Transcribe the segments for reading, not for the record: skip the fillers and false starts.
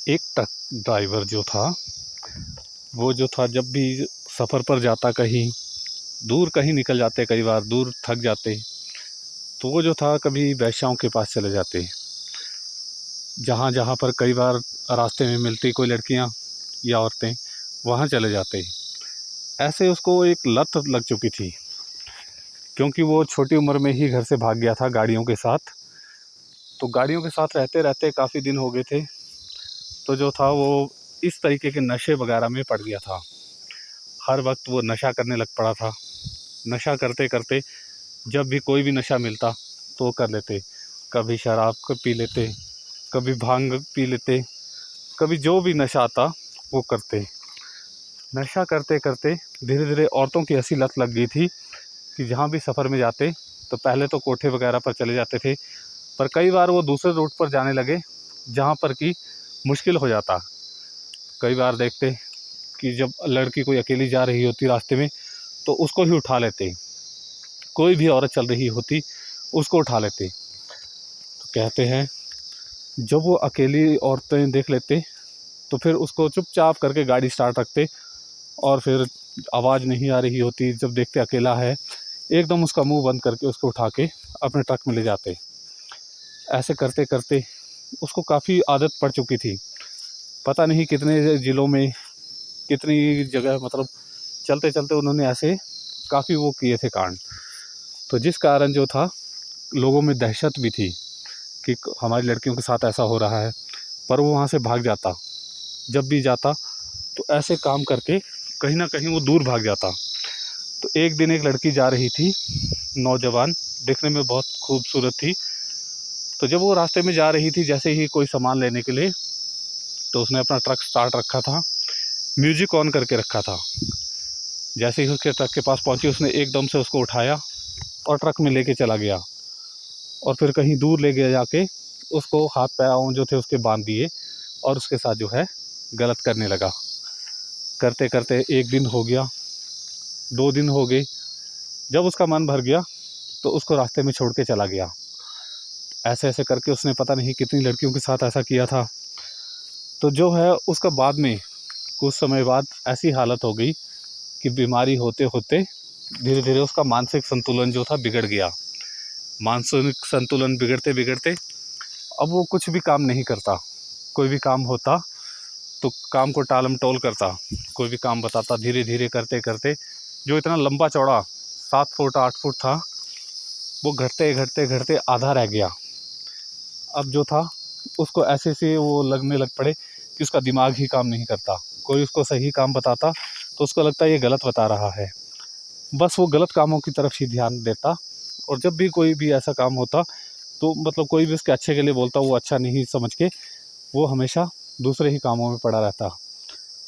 एक truck driver वो जो था जब भी सफ़र पर जाता, कहीं दूर कहीं निकल जाते, कई बार दूर थक जाते, तो वो जो था कभी वेश्याओं के पास चले जाते। जहाँ जहाँ पर कई बार रास्ते में मिलती कोई लड़कियाँ या औरतें, वहाँ चले जाते। ऐसे उसको एक लत लग चुकी थी, क्योंकि वो छोटी उम्र में ही घर से भाग गया था गाड़ियों के साथ। तो गाड़ियों के साथ रहते रहते काफ़ी दिन हो गए थे, तो जो था वो इस तरीके के नशे वगैरह में पड़ गया था। हर वक्त वो नशा करने लग पड़ा था। नशा करते करते जब भी कोई भी नशा मिलता तो वो कर लेते। कभी शराब को पी लेते, कभी भांग पी लेते, कभी जो भी नशा आता वो करते। नशा करते करते धीरे धीरे औरतों की ऐसी लत लग गई थी कि जहाँ भी सफ़र में जाते तो पहले तो कोठे वगैरह पर चले जाते थे, पर कई बार वो दूसरे रूट पर जाने लगे जहाँ पर कि मुश्किल हो जाता। कई बार देखते कि जब लड़की कोई अकेली जा रही होती रास्ते में तो उसको ही उठा लेते। कोई भी औरत चल रही होती उसको उठा लेते। तो कहते हैं जब वो अकेली औरतें देख लेते तो फिर उसको चुपचाप करके गाड़ी स्टार्ट रखते, और फिर आवाज़ नहीं आ रही होती, जब देखते अकेला है एकदम उसका मुंह बंद करके उसको उठा के अपने ट्रक में ले जाते। ऐसे करते करते उसको काफ़ी आदत पड़ चुकी थी। पता नहीं कितने ज़िलों में, कितनी जगह, मतलब चलते चलते उन्होंने ऐसे काफ़ी वो किए थे कांड। तो जिस कारण जो था लोगों में दहशत भी थी कि हमारी लड़कियों के साथ ऐसा हो रहा है, पर वो वहाँ से भाग जाता। जब भी जाता तो ऐसे काम करके कहीं ना कहीं वो दूर भाग जाता। तो एक दिन एक लड़की जा रही थी, नौजवान, देखने में बहुत खूबसूरत थी। तो जब वो रास्ते में जा रही थी, जैसे ही कोई सामान लेने के लिए, तो उसने अपना ट्रक स्टार्ट रखा था, म्यूजिक ऑन करके रखा था। जैसे ही उसके ट्रक के पास पहुंची, उसने एकदम से उसको उठाया और ट्रक में लेके चला गया, और फिर कहीं दूर ले गया जाके उसको हाथ पाँव जो थे उसके बांध दिए, और उसके साथ जो है गलत करने लगा। करते करते एक दिन हो गया, 2 दिन हो गए। जब उसका मन भर गया तो उसको रास्ते में छोड़ के चला गया। ऐसे ऐसे करके उसने पता नहीं कितनी लड़कियों के साथ ऐसा किया था। तो जो है उसका बाद में कुछ समय बाद ऐसी हालत हो गई कि बीमारी होते होते धीरे धीरे उसका मानसिक संतुलन जो था बिगड़ गया। मानसिक संतुलन बिगड़ते बिगड़ते अब वो कुछ भी काम नहीं करता। कोई भी काम होता तो काम को टालम टोल करता। कोई भी काम बताता, धीरे धीरे करते करते जो इतना लंबा चौड़ा 7 फुट 8 फुट था, वो घटते घटते घटते आधा रह गया। अब जो था उसको ऐसे से वो लगने लग पड़े कि उसका दिमाग ही काम नहीं करता। कोई उसको सही काम बताता तो उसको लगता है ये गलत बता रहा है, बस वो गलत कामों की तरफ ही ध्यान देता। और जब भी कोई भी ऐसा काम होता तो मतलब कोई भी उसके अच्छे के लिए बोलता, वो अच्छा नहीं समझ के वो हमेशा दूसरे ही कामों में पड़ा रहता।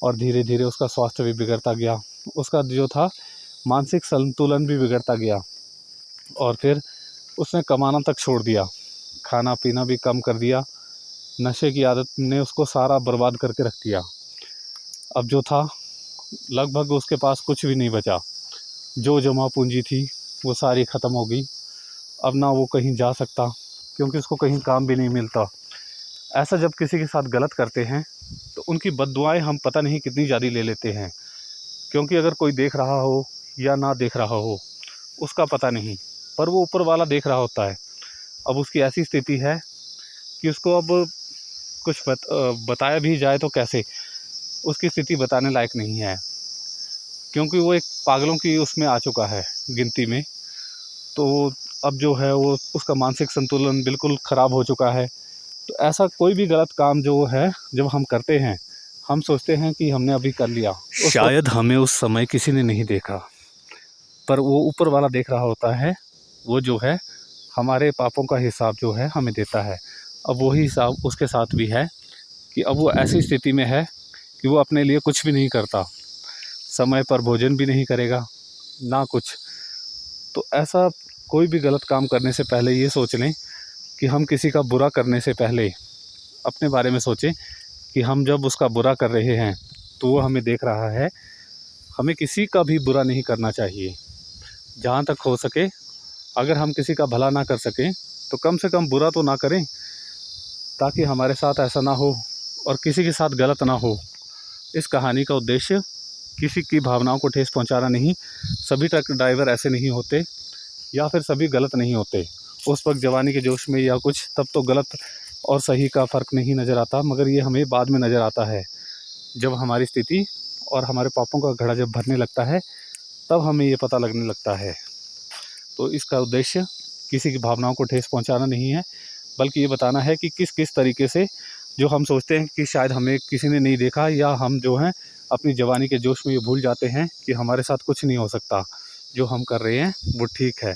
और धीरे धीरे उसका स्वास्थ्य भी बिगड़ता गया, उसका जो था मानसिक संतुलन भी बिगड़ता गया, और फिर उसने कमाना तक छोड़ दिया, खाना पीना भी कम कर दिया। नशे की आदत ने उसको सारा बर्बाद करके रख दिया। अब जो था लगभग उसके पास कुछ भी नहीं बचा। जो जमा पूंजी थी वो सारी ख़त्म हो गई। अब ना वो कहीं जा सकता, क्योंकि उसको कहीं काम भी नहीं मिलता। ऐसा जब किसी के साथ गलत करते हैं तो उनकी बद्दुआएं हम पता नहीं कितनी ज़्यादा ले लेते हैं, क्योंकि अगर कोई देख रहा हो या ना देख रहा हो उसका पता नहीं, पर वो ऊपर वाला देख रहा होता है। अब उसकी ऐसी स्थिति है कि उसको अब कुछ बताया भी जाए तो कैसे, उसकी स्थिति बताने लायक नहीं है, क्योंकि वो एक पागलों की उसमें आ चुका है गिनती में। तो अब जो है वो उसका मानसिक संतुलन बिल्कुल ख़राब हो चुका है। तो ऐसा कोई भी गलत काम जो है जब हम करते हैं, हम सोचते हैं कि हमने अभी कर लिया, शायद हमें उस समय किसी ने नहीं देखा, पर वो ऊपर वाला देख रहा होता है। वो जो है हमारे पापों का हिसाब जो है हमें देता है। अब वही हिसाब उसके साथ भी है कि अब वो ऐसी स्थिति में है कि वो अपने लिए कुछ भी नहीं करता, समय पर भोजन भी नहीं करेगा ना कुछ। तो ऐसा कोई भी गलत काम करने से पहले ये सोच लें कि हम किसी का बुरा करने से पहले अपने बारे में सोचें कि हम जब उसका बुरा कर रहे हैं तो वो हमें देख रहा है। हमें किसी का भी बुरा नहीं करना चाहिए। जहाँ तक हो सके, अगर हम किसी का भला ना कर सकें तो कम से कम बुरा तो ना करें, ताकि हमारे साथ ऐसा ना हो और किसी के साथ गलत ना हो। इस कहानी का उद्देश्य किसी की भावनाओं को ठेस पहुंचाना नहीं। सभी ट्रक ड्राइवर ऐसे नहीं होते या फिर सभी गलत नहीं होते। उस वक्त जवानी के जोश में या कुछ तब तो गलत और सही का फ़र्क नहीं नज़र आता, मगर ये हमें बाद में नज़र आता है जब हमारी स्थिति और हमारे पापों का घड़ा जब भरने लगता है, तब हमें ये पता लगने लगता है। तो इसका उद्देश्य किसी की भावनाओं को ठेस पहुंचाना नहीं है, बल्कि ये बताना है कि किस किस तरीके से जो हम सोचते हैं कि शायद हमें किसी ने नहीं देखा, या हम जो हैं अपनी जवानी के जोश में ये भूल जाते हैं कि हमारे साथ कुछ नहीं हो सकता, जो हम कर रहे हैं वो ठीक है।